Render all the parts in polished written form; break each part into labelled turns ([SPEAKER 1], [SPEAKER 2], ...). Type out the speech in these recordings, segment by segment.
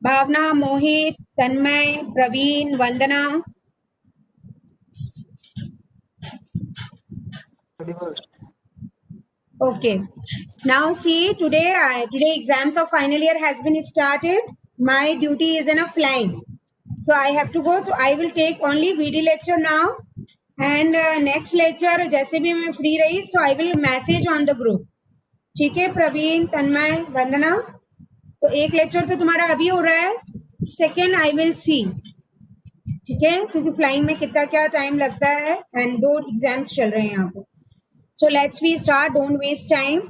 [SPEAKER 1] Bhavna, Mohit, Tanmay, Praveen, Vandana. Okay. Now see, today exams of final year has been started. My duty is in a flying, so I have to go. So I will take only VD lecture now, and next lecture जैसे भी मैं free रही, so I will message on the group. ठीक है प्रवीण, तन्मय, वंदना. तो एक lecture तो तुम्हारा अभी हो रहा है, सेकेंड आई विल सी. ठीक है, क्योंकि फ्लाइंग में कितना क्या टाइम लगता है एंड 2 एग्जाम्स चल रहे हैं यहाँ पे. So let's we start, don't waste time.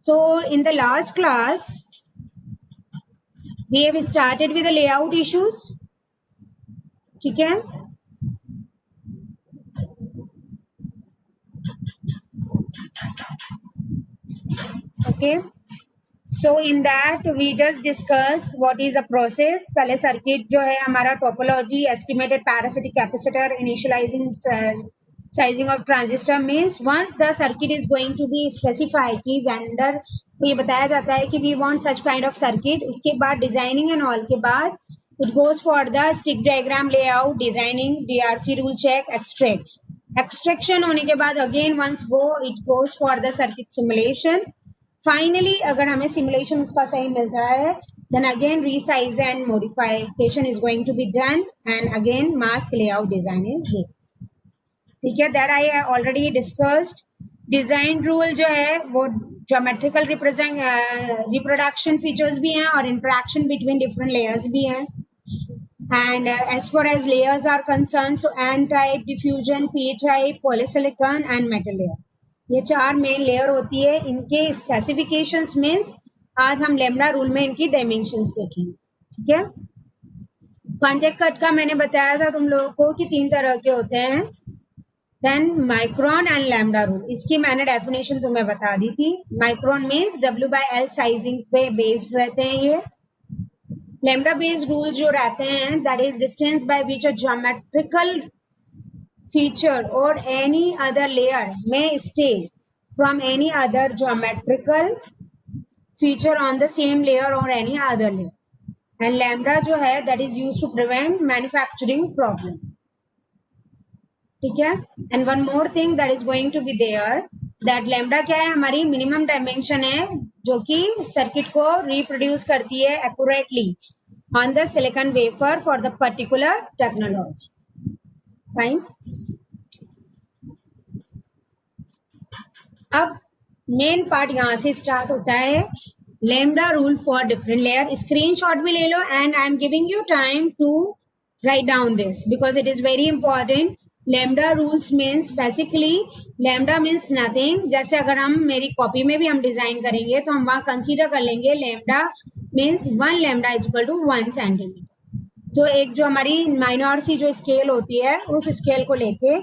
[SPEAKER 1] So in the last class, we have started with the layout issues. ठीक है, okay. So in that we just discuss what is a process. पहले circuit जो है हमारा topology, estimated parasitic capacitor, initialising sizing of transistor means once the circuit is going to be specified कि vendor को ये बताया जाता है कि we want such kind of circuit. उसके बाद designing and all के बाद it goes for the stick diagram layout, designing, DRC rule check, extract. Extraction होने के बाद again once it goes for the circuit simulation. Finally अगर हमें simulation उसका सही मिलता है then again resize and modification is going to be done and again mask layout design is there. ठीक है, that I already discussed. Design rule जो है वो ज्योमेट्रिकल रिप्रोडक्शन फीचर्स भी हैं और इंटरेक्शन बिटवीन डिफरेंट लेयर्स भी हैं. And as far as layers are concern, so N type, diffusion, P type, polysilicon and metal layer, ये 4 मेन लेयर होती है. इनके स्पेसिफिकेशंस मीन्स आज हम लैम्डा रूल में इनकी डायमेंशंस देखेंगे. ठीक है, कॉन्टैक्ट कट का मैंने बताया था तुम लोगों को कि 3 तरह के होते हैं. Then micron and lambda rule, इसकी मैंने डेफिनेशन तुम्हें बता दी थी. माइक्रोन मीन्स W/L साइजिंग पे बेस्ड रहते हैं ये. लैम्डा बेस्ड रूल जो रहते हैं that is distance by which a geometrical feature और एनी अदर लेयर में stay from any other geometrical feature on the same layer और any other layer. And lambda जो है that is used to prevent manufacturing problem. ठीक है, and one more thing that is going to be there, that lambda क्या है, हमारी minimum dimension है जो कि सर्किट को रिप्रोड्यूस करती है accurately on the silicon wafer for the particular technology. Fine. अब मेन पार्ट यहाँ से स्टार्ट होता है, lambda rule for different layer. Screenshot भी ले लो and I am giving you time to write down this because it is very important. Lambda rules means basically lambda means nothing. जैसे अगर हम मेरी कॉपी में भी हम डिजाइन करेंगे तो हम वहाँ कंसीडर कर लेंगे lambda means 1 lambda is equal to 1 centimetre. तो एक जो हमारी माइनर सी जो स्केल होती है उस स्केल को लेके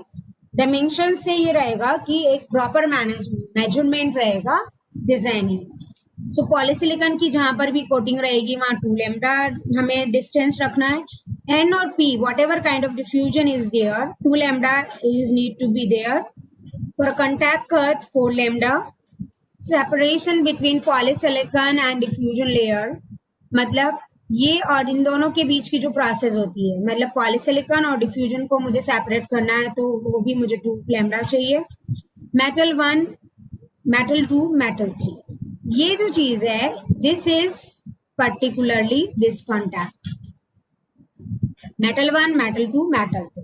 [SPEAKER 1] डायमेंशन से ये रहेगा कि एक प्रॉपर मेजरमेंट रहेगा डिजाइनिंग. सो पॉलीसिलिकॉन की जहाँ पर भी कोटिंग रहेगी वहाँ 2 लैम्डा हमें डिस्टेंस रखना है. N or P, whatever kind of diffusion is there, 2 lambda is need to be there. For a contact cut, 4 lambda. Separation between polysilicon and diffusion layer, मतलब ये और इन दोनों के बीच की जो प्रोसेस होती है, मतलब पॉलीसिलिकॉन और डिफ्यूजन को मुझे सेपरेट करना है तो वो भी मुझे 2 लैम्डा चाहिए. मेटल 1, मेटल 2, मेटल 3, ये जो चीज है this is particularly this contact. Metal 1, metal 2, metal 3.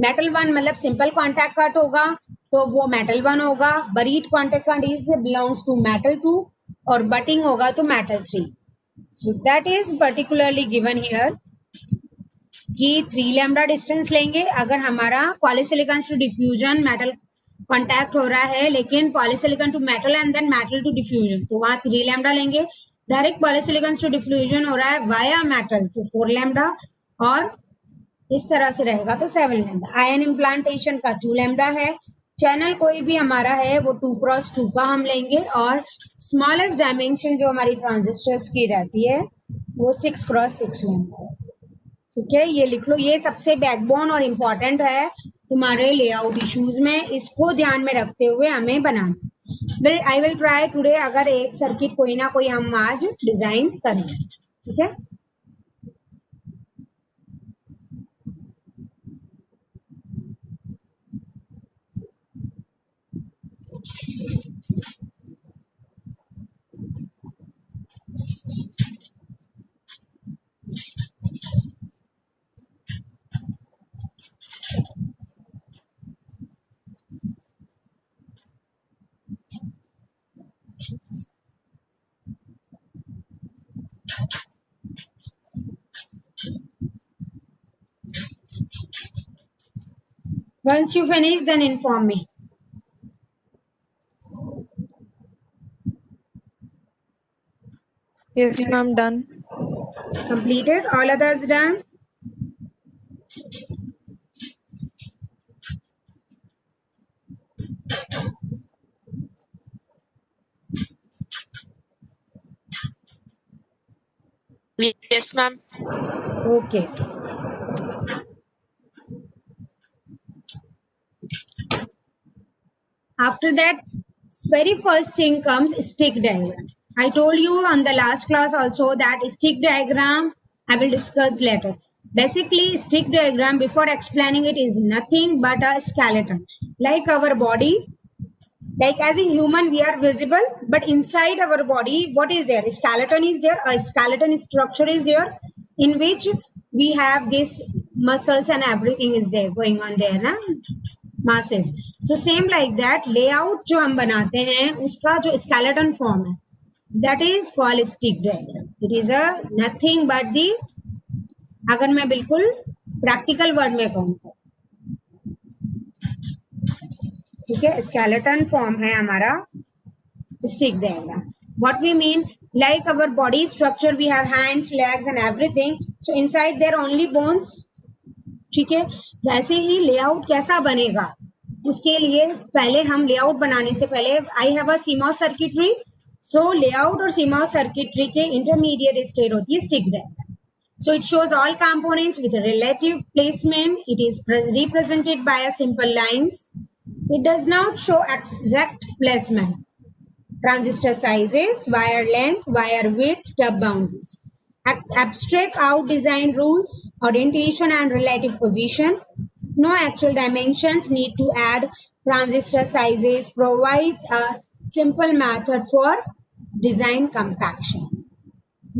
[SPEAKER 1] Metal 1 मतलब सिंपल कॉन्टैक्ट कट होगा तो वो मेटल 1 होगा. Buried contact cut is belongs to metal 2 और बटिंग होगा तो metal 3. So that is particularly given here कि 3 लैम्डा डिस्टेंस लेंगे अगर हमारा polysilicon to diffusion metal contact हो रहा है, लेकिन polysilicon to metal and then metal to diffusion तो वहाँ 3 लैम्डा लेंगे. डायरेक्ट पॉलीसिलिकॉन टू डिफ्यूजन हो रहा है वाया मेटल तो 4 लैम्डा और इस तरह से रहेगा तो 7 लैम्डा. आयन इम्प्लांटेशन का 2 लैम्डा है. चैनल कोई भी हमारा है वो 2x2 का हम लेंगे और स्मॉलेस्ट डायमेंशन जो हमारी ट्रांजिस्टर्स की रहती है वो 6x6 लैम्डा है. ठीक है, ये लिख लो, ये सबसे बैकबोन और इम्पॉर्टेंट है तुम्हारे लेआउट इश्यूज में. इसको ध्यान में रखते हुए हमें बनाना. आई विल ट्राई टुडे, अगर एक सर्किट कोई ना कोई हम आज डिजाइन करें. ठीक है. Once you finish, then inform me.
[SPEAKER 2] Yes, ma'am, done.
[SPEAKER 1] Completed. All others done.
[SPEAKER 2] Yes, ma'am.
[SPEAKER 1] Okay. After that, very first thing comes stick diagram. I told you on the last class also that stick diagram I will discuss later. Basically, stick diagram, before explaining it, is nothing but a skeleton. Like our body, like as a human, we are visible, but inside our body, what is there? Skeleton is there, a skeleton structure is there, in which we have this muscles and everything is there going on there, na? Masses. So same like that, layout जो हम बनाते हैं उसका जो skeleton form है, that is called stick diagram. It is a nothing but the, अगर मैं बिल्कुल प्रैक्टिकल वर्ड में कहूँ तो, ठीक है, skeleton form है हमारा stick diagram. What we mean, like our body structure, we have hands, legs and everything. So inside there only bones. ठीक है. जैसे ही लेआउट कैसा बनेगा, उसके लिए पहले हम लेआउट बनाने से पहले I have a CMOS circuitry. So layout और सीमॉस सर्किटरी के इंटरमीडिएट स्टेट होती है stick diagram. So it shows all components with a relative placement. It is represented by a simple lines. It does not show exact placement. Transistor sizes, wire length, wire width, tub boundaries. Abstract out design rules, orientation and relative position. No actual dimensions need to add transistor sizes. Provides a simple method for design compaction.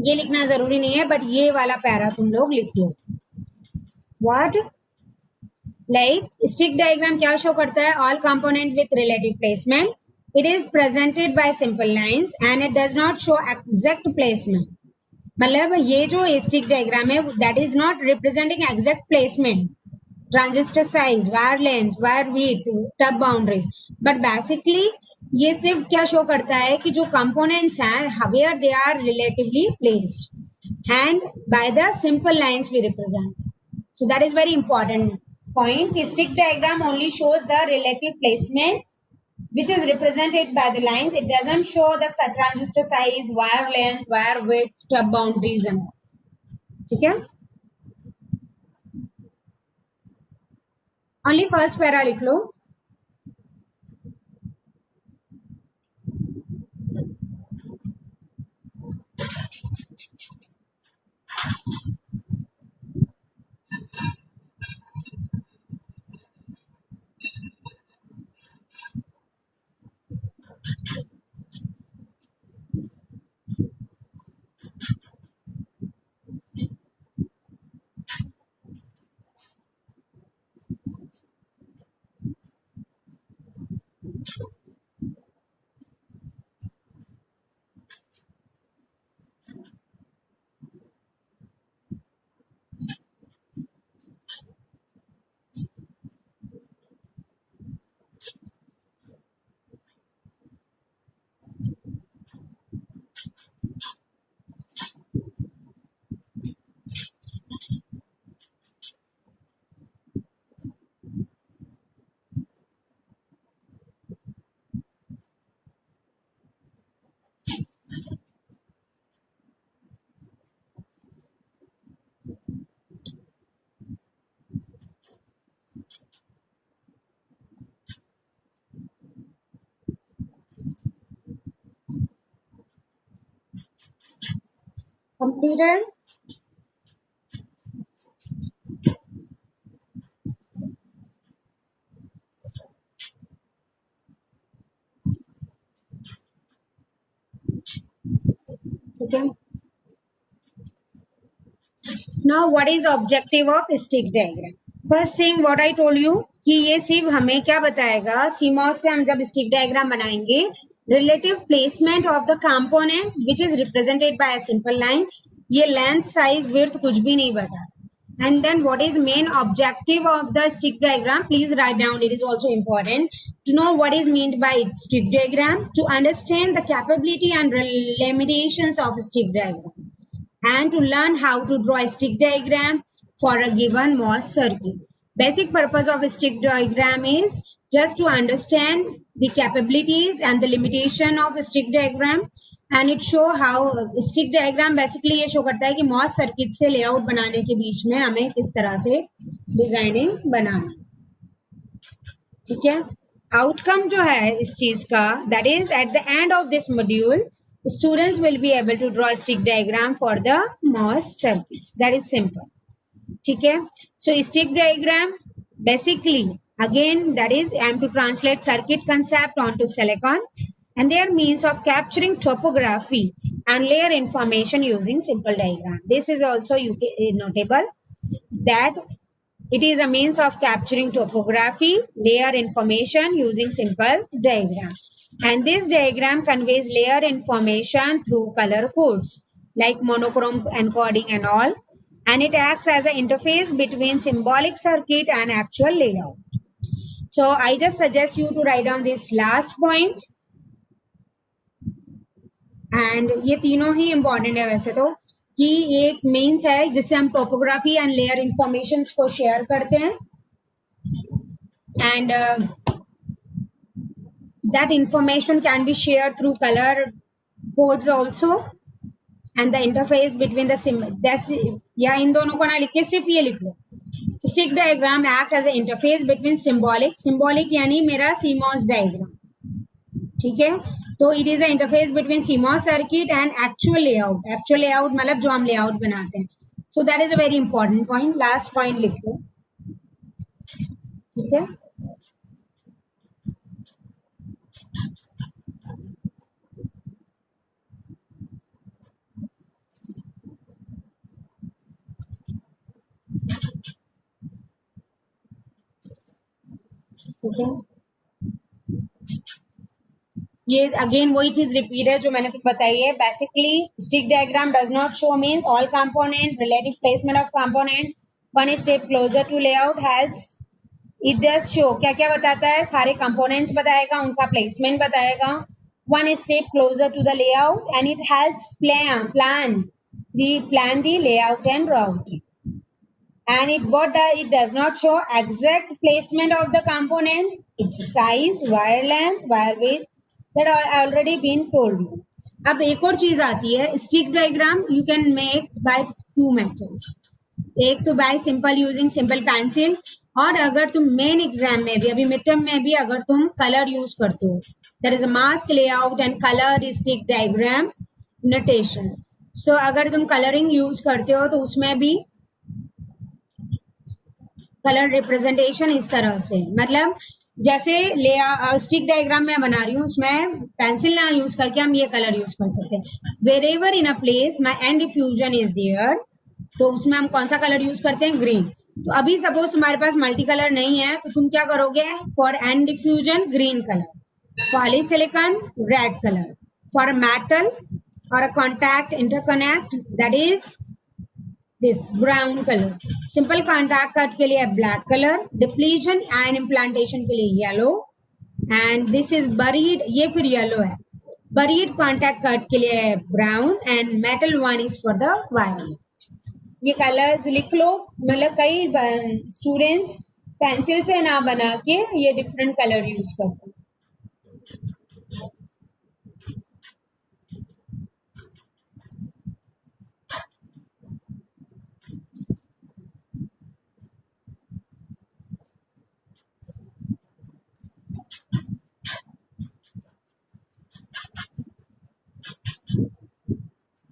[SPEAKER 1] ये लिखना जरूरी नहीं है, but ये वाला para तुम लोग लिख लो. What? Like stick diagram क्या शो करता है? All component with relative placement. It is presented by simple lines and it does not show exact placement. मतलब ये जो स्टिक डायग्राम है that is not representing exact placement, transistor size, wire length, wire width, tub boundaries, but basically ये सिर्फ क्या show करता है कि जो कंपोनेंट्स हैं where they are relatively placed and by the simple lines we represent. So that is very important point. Stick diagram only shows the relative placement which is represented by the lines. It doesn't show the transistor size, wire length, wire width, tub boundaries and all. ठीक है. Only first para लिख लो. Completed. Okay. Now what is objective of stick diagram? First thing what I told you कि ये सिर्फ हमें क्या बताएगा, CMOS से हम जब स्टिक डायग्राम बनाएंगे, relative placement of the component which is represented by a simple line. ये लेंथ साइज विड्थ कुछ भी नहीं बता. And then what is main objective of the stick diagram? Please write down. It is also important to know what is meant by stick diagram, to understand the capability and limitations of stick diagram, and to learn how to draw a stick diagram for a given MOS circuit. Basic purpose of a stick diagram is just to understand the capabilities and the limitation of a stick diagram, and it show how stick diagram basically ये show करता है कि MOS circuit से layout बनाने के बीच में हमें किस तरह से डिजाइनिंग बनाना. ठीक है. आउटकम जो है इस चीज का, that is at the end of this module students will be able to draw a stick diagram for the MOS circuits. That is simple. ठीक है. So stick diagram basically again that is I am to translate circuit concept onto silicon and their means of capturing topography and layer information using simple diagram. This is also notable that it is a means of capturing topography, layer information using simple diagram. And this diagram conveys layer information through color codes like monochrome encoding and all. And it acts as an interface between symbolic circuit and actual layout. So I just suggest you to write down this last point. And ये तीनों ही important है वैसे तो, कि एक means है जिससे हम टोपोग्राफी एंड लेयर इंफॉर्मेशन को शेयर करते हैं, and that information can be share through colour codes also, and the interface between the या इन दोनों को ना लिख के सिर्फ ये लिख लो. Stick diagram act as a interface between symbolic यानी मेरा सीमॉस डायग्राम. ठीक है. तो it is a interface between CMOS circuit and actual layout मतलब जो हम लेआउट बनाते हैं. So that is a very important point. Last point लिख लो. ठीक है. ठीक है. ये अगेन वही चीज रिपीट है जो मैंने तो बताई है. Basically stick diagram does not show means all component, relative placement of component, one step closer to layout helps. It does show क्या क्या बताता है, सारे कंपोनेंट्स बताएगा, उनका प्लेसमेंट बताएगा, one step closer to the layout, and it helps plan the layout and routing. And it does not show exact placement of the component, its size, wire length, wire width, that are already been told you. अब एक और चीज आती है, stick diagram you can make by two methods. एक तो bye simple using simple pencil, और अगर तुम मेन एग्जाम में भी, अभी मिड टर्म में भी अगर तुम कलर यूज करते हो, that is a mask layout and colour stick diagram notation. So अगर तुम कलरिंग यूज करते हो तो उसमें भी कलर रिप्रेजेंटेशन इस तरह से, मतलब जैसे स्टिक डायग्राम में बना रही हूँ उसमें पेंसिल ना यूज करके हम ये कलर यूज कर सकते हैं. Wherever in a place my and diffusion is there, तो उसमें हम कौन सा कलर यूज करते हैं, ग्रीन. तो अभी सपोज तुम्हारे पास मल्टी कलर नहीं है तो तुम क्या करोगे, for and diffusion green colour, polysilicon red colour, for metal और a contact interconnect that is this brown color, simple contact cut के लिए black color, depletion and implantation के लिए yellow, and this is buried, ये फिर yellow है. buried contact cut के लिए brown, and metal one is for the violet. ये कलर्स लिख लो. मतलब कई स्टूडेंट्स पेंसिल से ना बना के ये डिफरेंट कलर यूज करते हैं.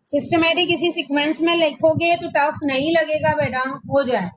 [SPEAKER 1] सिस्टमेटिक इसी सीक्वेंस में लिखोगे तो टफ नहीं लगेगा बेटा, हो जाए।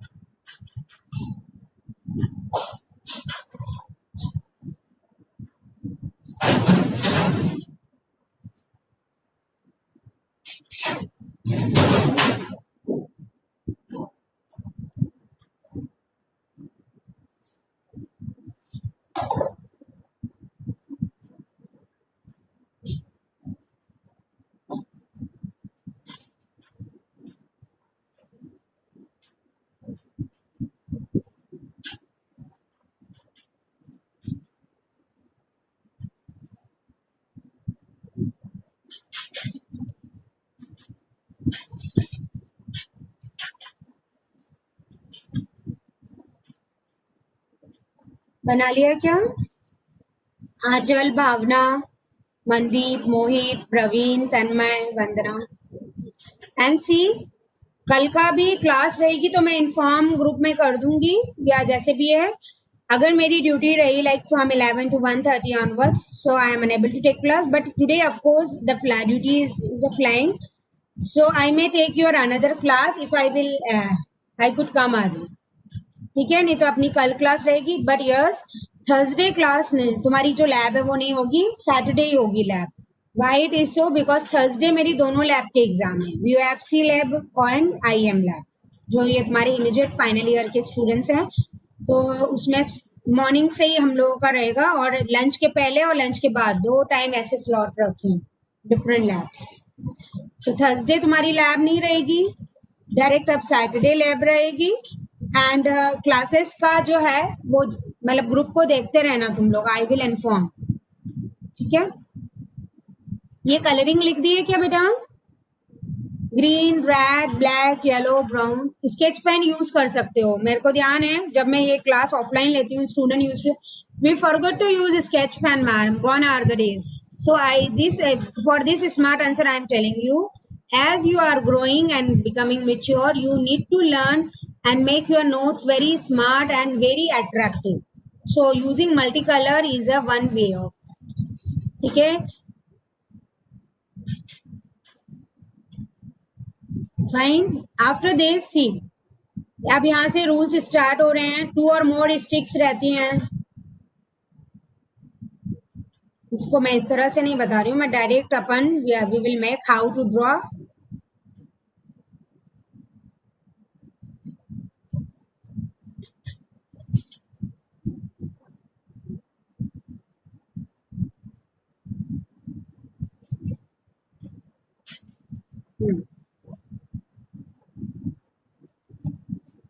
[SPEAKER 1] बना लिया क्या? आंचल, भावना, मनदीप, मोहित, प्रवीण, तन्मय, वंदना एंड सी। कल का भी क्लास रहेगी तो मैं इन्फॉर्म ग्रुप में कर दूंगी या जैसे भी है। अगर मेरी ड्यूटी रही like from 11 to 1:30 onwards, so I am unable to take class. But today, of course, the duty is a flying, so I may take your another class if I could come early. ठीक है, नहीं तो अपनी कल class रहेगी। But yes, Thursday class नहीं, तुम्हारी जो लैब है वो नहीं होगी, सैटरडे ही होगी lab. Why it is so? Because Thursday मेरी दोनों लैब के एग्जाम है, UFC lab and IM lab, जो ये तुम्हारे इमीडिएट फाइनल ईयर के स्टूडेंट्स हैं। तो उसमें मॉर्निंग से ही हम लोगों का रहेगा, और लंच के पहले और लंच के बाद 2 टाइम ऐसे स्लॉट रखे हैं डिफरेंट लैब्स। सो थर्सडे तुम्हारी लैब नहीं रहेगी, डायरेक्ट अब सैटरडे लैब रहेगी। एंड क्लासेस का जो है वो मतलब ग्रुप को देखते रहना तुम लोग, आई विल इन्फॉर्म। ठीक है, ये कलरिंग लिख दी है क्या बेटा? Green, red, black, yellow, brown. Sketch pen use कर सकते हो। मेरे को ध्यान है जब मैं ये क्लास ऑफलाइन लेती हूँ, student use we forgot to use sketch pen ma'am, gone are the days. So for this smart answer I am telling you, as you are growing and becoming mature, you need to learn and make your notes very smart and very attractive. So using multicolor is a one way of that. ठीक है, fine. After this सी, अब यहाँ से rules start हो रहे हैं। 2 और मोर sticks रहती हैं। इसको मैं इस तरह से नहीं बता रही हूँ, मैं डायरेक्ट अपन we will make how to draw.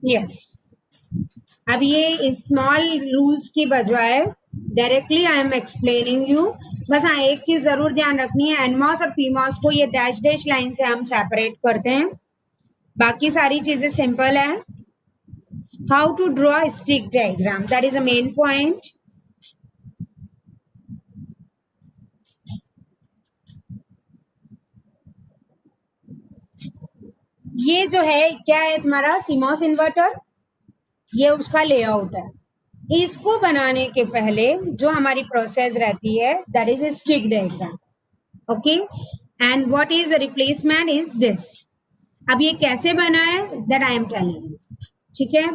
[SPEAKER 1] Yes, अब ये स्मॉल रूल्स की बजाय directly I am explaining you. बस हाँ, एक चीज जरूर ध्यान रखनी है, एनमॉस और पीमॉस को ये डैश डैश लाइन से हम सेपरेट करते हैं, बाकी सारी चीजें सिंपल है। How to draw stick diagram, that is a main point. ये जो है क्या है तुम्हारा सीमॉस इन्वर्टर, ये उसका लेआउट है। इसको बनाने के पहले जो हमारी प्रोसेस रहती है that is stick diagram, okay. And what is replacement is this. अब ये कैसे बना है that I am telling you, ठीक है।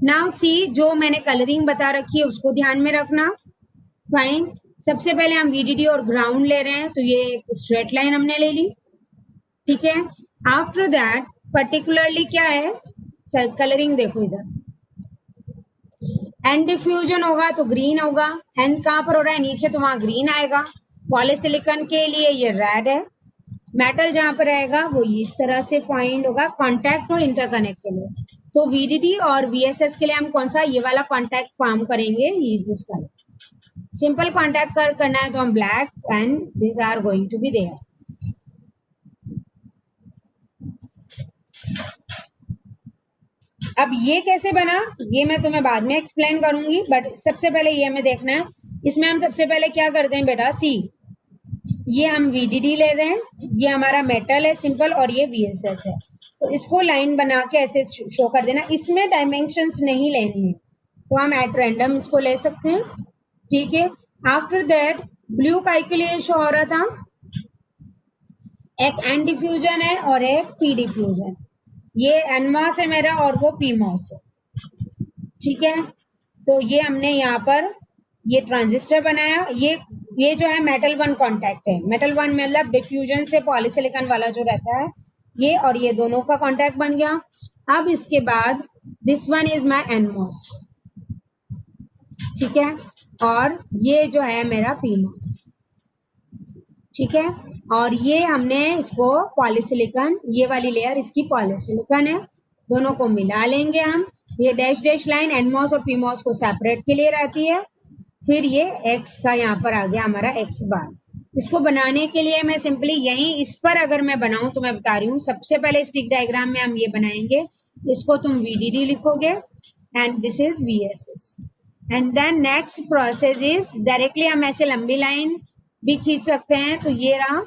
[SPEAKER 1] नाउ सी, जो मैंने कलरिंग बता रखी है उसको ध्यान में रखना। फाइन, सबसे पहले हम वीडीडी और ग्राउंड ले रहे हैं, तो ये एक स्ट्रेट लाइन हमने ले ली, ठीक है। आफ्टर दैट पर्टिकुलरली क्या है सर, कलरिंग देखो इधर, एंड डिफ्यूजन होगा तो ग्रीन होगा। एंड कहाँ पर हो रहा है, नीचे, तो वहां ग्रीन आएगा। पॉलीसिलिकॉन के लिए ये रेड है। मेटल जहां पर रहेगा वो इस तरह से फाइंड होगा, कॉन्टैक्ट और इंटरकनेक्ट के लिए। सो वीडीडी और वीएसएस के लिए हम कौन सा, ये वाला कॉन्टैक्ट फॉर्म करेंगे, ये दिस कलर। सिंपल कॉन्टैक्ट करना है तो हम black, and this are going to be there. अब ये कैसे बना ये मैं तुम्हें बाद में एक्सप्लेन करूंगी, बट सबसे पहले ये हमें देखना है। इसमें हम सबसे पहले क्या करते हैं बेटा, सी, ये हम वीडीडी ले रहे हैं, ये हमारा मेटल है सिंपल, और ये वीएसएस है। तो इसको लाइन बना के ऐसे शो कर देना। इसमें डायमेंशंस नहीं लेनी है, तो हम एट रैंडम इसको ले सकते हैं, ठीक है। आफ्टर दैट ब्लू का के लिए शो हो रहा था, एक एन डिफ्यूजन है और एक पी डिफ्यूजन। ये एनमॉस है मेरा और वो पीमॉस है, ठीक है। तो ये हमने यहाँ पर ये ट्रांजिस्टर बनाया। ये जो है मेटल वन कॉन्टैक्ट है। मेटल वन मतलब डिफ्यूजन से पॉलीसिलिकॉन वाला जो रहता है ये, और ये दोनों का कॉन्टैक्ट बन गया। अब इसके बाद this one is my NMOS, ठीक है, और ये जो है मेरा पीमॉस, ठीक है। और ये हमने इसको पॉलीसिलिकॉन, ये वाली लेयर इसकी पॉलीसिलिकॉन है, दोनों को मिला लेंगे हम। ये डैश डैश लाइन एनमॉस और पीमॉस को सेपरेट के लिए रहती है। फिर ये एक्स का यहाँ पर आ गया हमारा एक्स बार। इसको बनाने के लिए मैं सिंपली यहीं इस पर अगर मैं बनाऊं तो मैं बता रही हूँ, सबसे पहले स्टिक डायग्राम में हम ये बनाएंगे, इसको तुम VDD लिखोगे and this is VSS। And then next process is directly हम ऐसे लंबी लाइन भी खींच सकते हैं। तो ये रहा,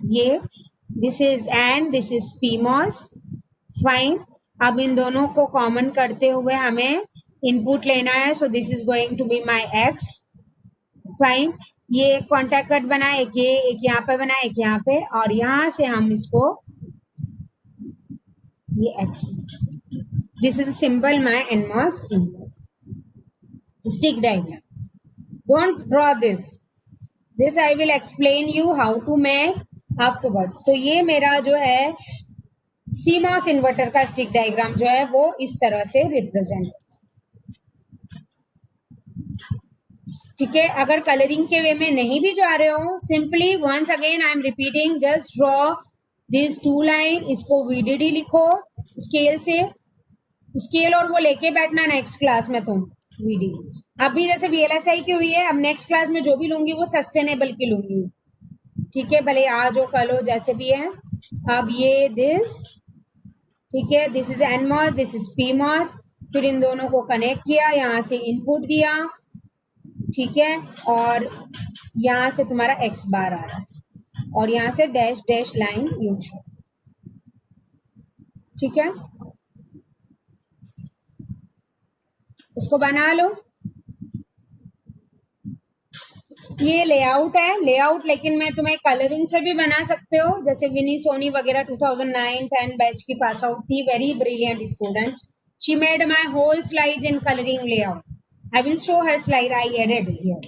[SPEAKER 1] ये this is and this is PMOS, fine. अब इन दोनों को कॉमन करते हुए हमें इनपुट लेना है, so this is going to be my X, fine. ये एक कॉन्टैक्ट कट बना, एक ये, एक यहाँ पे बना, एक यहाँ पे, और यहाँ से हम इसको ये X, this is simple my NMOS input stick diagram. Don't draw this I will explain you how to make afterwards. तो ये मेरा जो है CMOS इन्वर्टर का स्टिक डायग्राम जो है वो इस तरह से रिप्रेजेंट, ठीक है। अगर कलरिंग के वे में नहीं भी जा रहे हो, simply once again I am repeating, just draw this two line, इसको VDD लिखो स्केल से, स्केल और वो लेके बैठना नेक्स्ट क्लास में तुम VDD। अभी जैसे VLSI की हुई है, अब नेक्स्ट क्लास में जो भी लूंगी वो सस्टेनेबल की लूंगी, ठीक है, भले आज हो कल हो जैसे भी है। अब ये दिस, ठीक है, this is NMOS, this is PMOS. फिर इन दोनों को कनेक्ट किया, यहाँ से इनपुट दिया, ठीक है, और यहाँ से तुम्हारा एक्स बार आ रहा है, और यहाँ से डैश डैश लाइन यूज, ठीक है। इसको बना लो। ये लेआउट है, लेआउट लेकिन मैं तुम्हें कलरिंग से भी बना सकते हो, जैसे विनी सोनी वगैरह 2009-10 बैच की पास आउट थी, very brilliant student, she made my whole slide in colouring layout. I will show her slide I added here.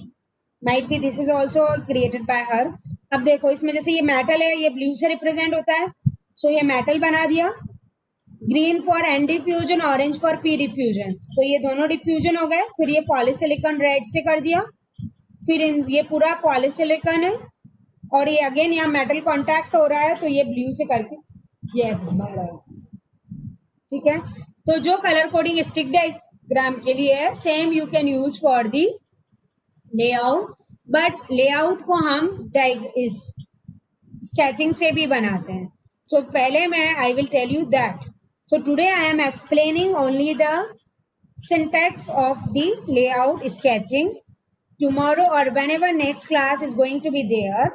[SPEAKER 1] Might be this is also created by her. अब देखो इसमें जैसे ये मेटल है, ये blue से represent होता है, सो ये मेटल बना दिया। Green for N diffusion, orange for P diffusion, तो ये दोनों डिफ्यूजन हो गए। फिर ये पॉलीसिलिकॉन रेड से कर दिया, फिर ये पूरा पॉलीसिलिकॉन है, और ये अगेन यहाँ मेटल कॉन्टैक्ट हो रहा है, तो ये ब्लू से करके ये एक्स बार आया, ठीक है। तो जो कलर कोडिंग स्टिक डायग्राम के लिए है, same you can use for the layout, but layout को हम इस स्केचिंग से भी बनाते हैं। सो पहले मैं I will tell you that, so today I am explaining only the syntax of the layout sketching. Tomorrow or whenever next class is going to be there,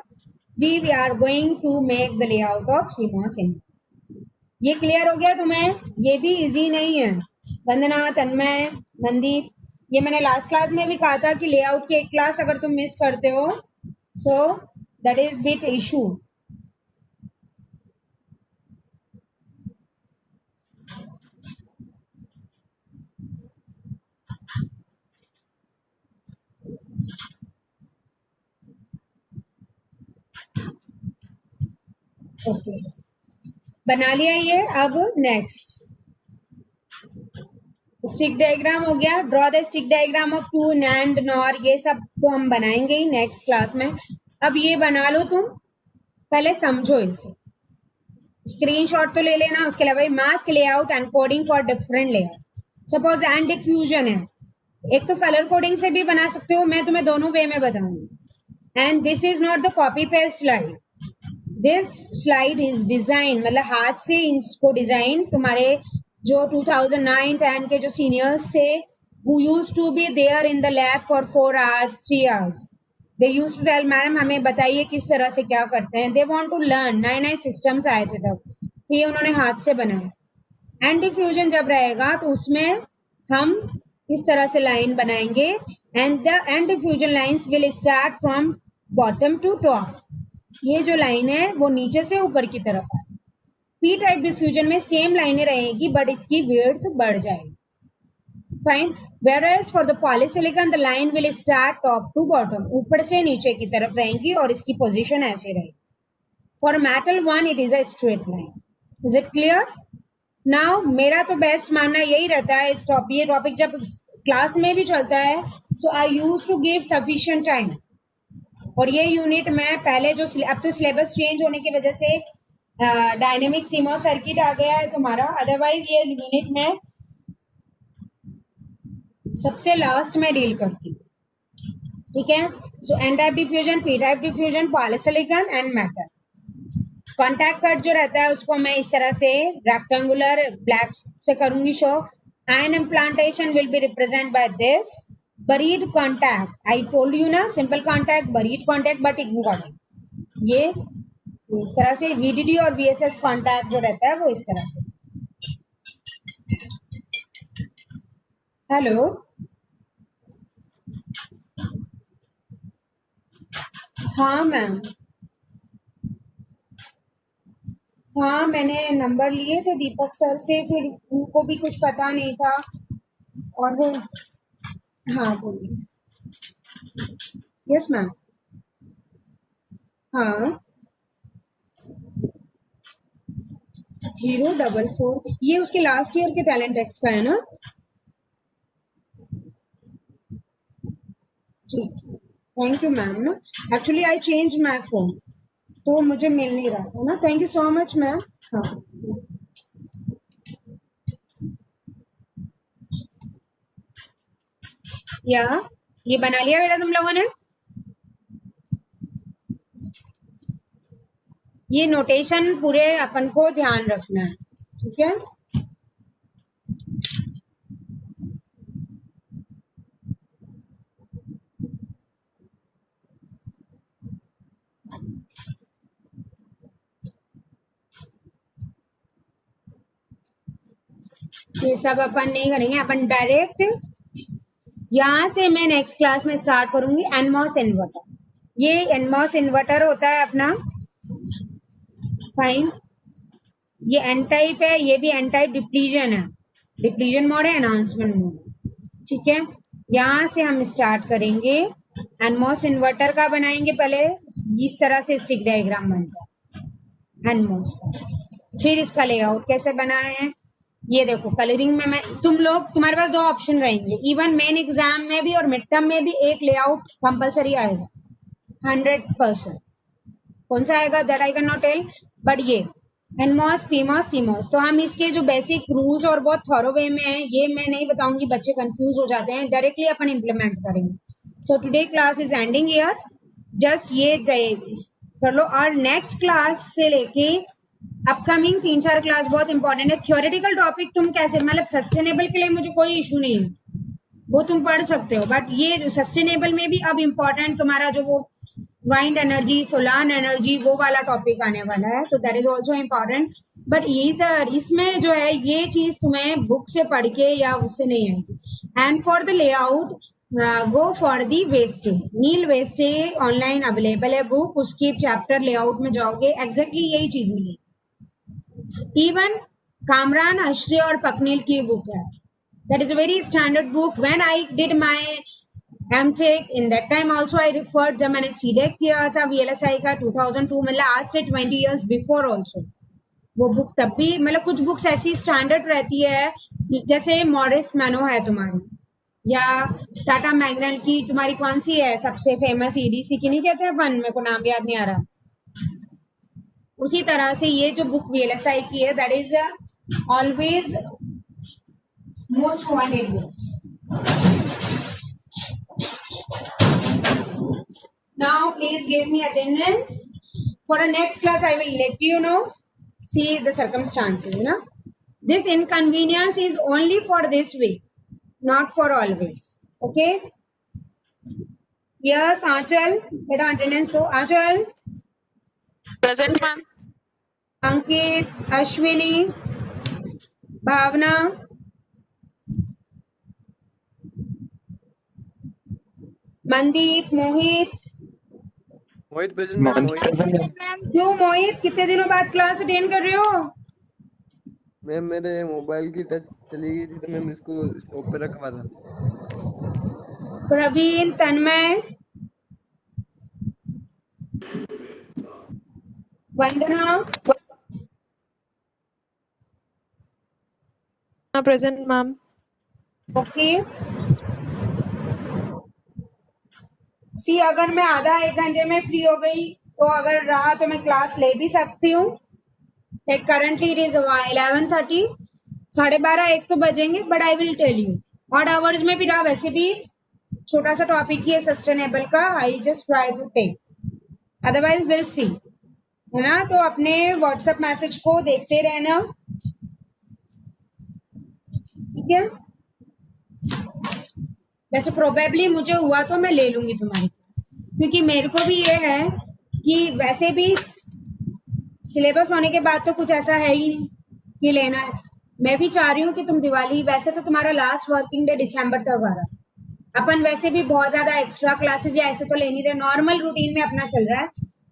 [SPEAKER 1] we are going to make the layout of CMOS input. ये clear हो गया तुम्हें? ये भी easy नहीं है। वंदना, तन्मय, मनदीप, ये मैंने लास्ट क्लास में भी कहा था कि लेआउट की एक क्लास अगर तुम मिस करते हो, so that is bit issue. Okay, बना लिया ये। अब नेक्स्ट स्टिक डायग्राम हो गया। Draw the stick diagram of two NAND NOR, ये सब तो हम बनाएंगे ही नेक्स्ट क्लास में। अब ये बना लो तुम, पहले समझो इसे, स्क्रीनशॉट तो ले लेना। उसके अलावा mask layout and coding for different layer. Suppose and diffusion है, एक तो कलर कोडिंग से भी बना सकते हो, मैं तुम्हें दोनों वे में बताऊंगी। And this is not the copy paste slide, this slide is design, मतलब हाथ से इसको डिजाइन तुम्हारे जो 2009-10 के जो सीनियर्स थे, who used to be there in the lab for 4 hours, 3 hours, they used to tell madam हमें बताइए किस तरह से क्या करते हैं। they want to learn, नए नए सिस्टम्स आए थे तब, तो ये उन्होंने हाथ से बनाया। एंड डिफ्यूजन जब रहेगा तो उसमें हम इस तरह से लाइन बनाएंगे, and the and diffusion lines will start from bottom to top. ये जो लाइन है वो नीचे से ऊपर की तरफ आ रही है। पी टाइप डिफ्यूजन में सेम लाइनें रहेगी बट इसकी विड्थ बढ़ जाएगी. Fine. Whereas for the polysilicon the line will start top to bottom, ऊपर से नीचे की तरफ रहेंगी और इसकी पोजीशन ऐसे रहेगी. For metal one it is a straight line. Is it clear? Now मेरा तो बेस्ट मानना यही रहता है इस ये टॉपिक जब क्लास में भी चलता है, so I used to give sufficient time. और ये यूनिट में पहले जो अब तो सिलेबस चेंज होने की वजह से डायनेमिक सीमो सर्किट आ गया है तुम्हारा, अदरवाइज ये यूनिट में सबसे लास्ट में डील करती हूँ. ठीक है. So N type diffusion, P type diffusion, polysilicon and metal. Contact cut जो रहता है उसको मैं इस तरह से रेक्टेंगुलर ब्लैक से करूंगी show. Ion implantation will be represent by this. Buried contact, I told you ना, simple contact, buried contact, butting contact. ये इस तरह से वीडीडी और वीएसएस कॉन्टैक्ट जो रहता है वो इस तरह से. हेलो. हाँ मैम. हाँ मैंने नंबर लिए थे दीपक सर से, फिर उनको भी कुछ पता नहीं था और वो. हाँ बोलिए. Yes ma'am. हाँ 044, ये उसके लास्ट ईयर के टैलेंट एक्स का है ना. ठीक है. Thank you ma'am. ना actually I change my phone तो मुझे मिल नहीं रहा था ना. Thank you so much ma'am. हाँ. या ये बना लिया बेटा तुम लोगों ने. ये नोटेशन पूरे अपन को ध्यान रखना है. ठीक है. ये सब अपन नहीं करेंगे, अपन डायरेक्ट यहाँ से मैं नेक्स्ट क्लास में स्टार्ट करूंगी एनमॉस इन्वर्टर. ये एनमॉस इन्वर्टर होता है अपना. फाइन. ये एन टाइप है, ये भी एन टाइप डिप्लीजन है. डिप्लीजन मोड है, एनहांसमेंट मोड. ठीक है. यहाँ से हम स्टार्ट करेंगे. एनमॉस इन्वर्टर का बनाएंगे पहले. इस तरह से स्टिक डायग्राम बनता है एनमॉस का. फिर इसका लेआउट कैसे बनाए हैं ये देखो. कलरिंग में मैं तुम्हारे पास दो ऑप्शन रहेंगे. इवन मेन एग्जाम में भी और मिड टर्म में भी एक लेआउट कंपलसरी आएगा 100%. कौन सा आएगा that I can not tell, but ये एनमॉस, पीमॉस, सीमॉस. तो हम इसके जो बेसिक रूल्स और बहुत थॉरो वे में है ये मैं नहीं बताऊंगी, बच्चे कंफ्यूज हो जाते हैं. डायरेक्टली अपन इम्प्लीमेंट करेंगे. So today class is ending here. Just ये कर लो और नेक्स्ट क्लास से लेके अपकमिंग 3-4 क्लास बहुत इंपॉर्टेंट है. थ्योरेटिकल टॉपिक तुम कैसे, मतलब सस्टेनेबल के लिए मुझे कोई इशू नहीं है, वो तुम पढ़ सकते हो. बट ये जो सस्टेनेबल में भी अब इम्पोर्टेंट तुम्हारा जो वो वाइंड एनर्जी, सोलार एनर्जी, वो वाला टॉपिक आने वाला है. तो that is also important. But ये सर इसमें जो है ये चीज तुम्हें बुक से पढ़ के या उससे नहीं आएगी. And for the layout go for the Weste. Neil Weste online available है बुक. उसकी चैप्टर लेआउट में जाओगे एग्जैक्टली यही चीज मिलेगी. इवन कामरान, अशरे और पकनील की बुक है. That is a very standard book. When I did my MTech, in that time also I referred, जब मैंने CDEC किया था VLSI का 2002, मतलब आज से 20 years before also वो बुक तब भी, मतलब कुछ बुक्स ऐसी स्टैंडर्ड रहती है जैसे मॉरिस मैनो है तुम्हारी, या टाटा मैग्नल की तुम्हारी कौन सी है सबसे फेमस, EDC की नहीं कहते अपन, मेरे को नाम याद नहीं आ रहा. उसी तरह से ये जो बुक VLSI की है that is always most wanted books. Now please give me attendance. For the next class I will let you know. See the circumstances, you know. This inconvenience is only for this week, not for always. Okay. Yes, Aanchal, beta attendance. So Aanchal,
[SPEAKER 2] Present, ma'am.
[SPEAKER 1] Ankit, Ashwini, Bhavna, Mandeep, Mohit,
[SPEAKER 3] Mohit present ma'am. मोहित
[SPEAKER 1] क्यों मोहित, कितने दिनों बाद class attend कर रहे हो?
[SPEAKER 3] Ma'am मेरे mobile की touch चली गई थी तो मैम इसको स्टॉप पे रखवा था।
[SPEAKER 1] प्रवीण, तन्मय, वंदना,
[SPEAKER 2] Present, ma'am.
[SPEAKER 1] ओके। सी अगर मैं आधा एक घंटे में फ्री हो गई तो अगर रहा तो मैं क्लास ले भी सकती हूँ। लाइक करंटली इट इज 11:30, 12:30 1 तो बजेंगे, but I will tell you odd hours में भी रहा वैसे भी छोटा सा टॉपिक ही है सस्टेनेबल का, I just try to take, otherwise will see, है ना। तो अपने व्हाट्सएप मैसेज को देखते रहना, ठीक है। वैसे प्रोबेबली मुझे हुआ तो मैं ले लूंगी तुम्हारी क्लास, क्योंकि मेरे को भी ये है कि वैसे भी सिलेबस होने के बाद तो कुछ ऐसा है ही नहीं कि लेना है। मैं भी चाह रही हूँ कि तुम दिवाली, वैसे तो तुम्हारा लास्ट वर्किंग डे दिसंबर तक आ रहा, अपन वैसे भी बहुत ज्यादा एक्स्ट्रा क्लासेस या ऐसे तो ले नहीं रहे, नॉर्मल रूटीन में अपना चल रहा है।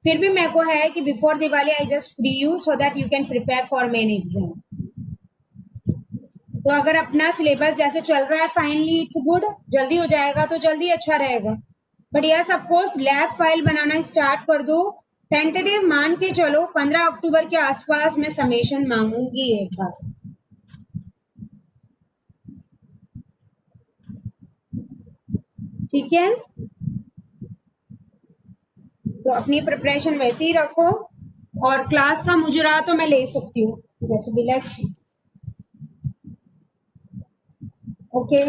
[SPEAKER 1] फिर भी मेरे को है कि before Diwali I just free you so that you can prepare for main exam. तो अगर अपना सिलेबस जैसे चल रहा है फाइनली इट्स गुड, जल्दी हो जाएगा तो जल्दी अच्छा रहेगा। But yes of course lab file banana start कर दो, टेंटेटिव मान के चलो 15 अक्टूबर के आसपास मैं समेशन मांगूंगी एक बार, ठीक है। तो अपनी प्रिपरेशन वैसे ही रखो, और क्लास का मुझे रहा तो मैं ले सकती हूँ वैसे भी, लेट्स ओके।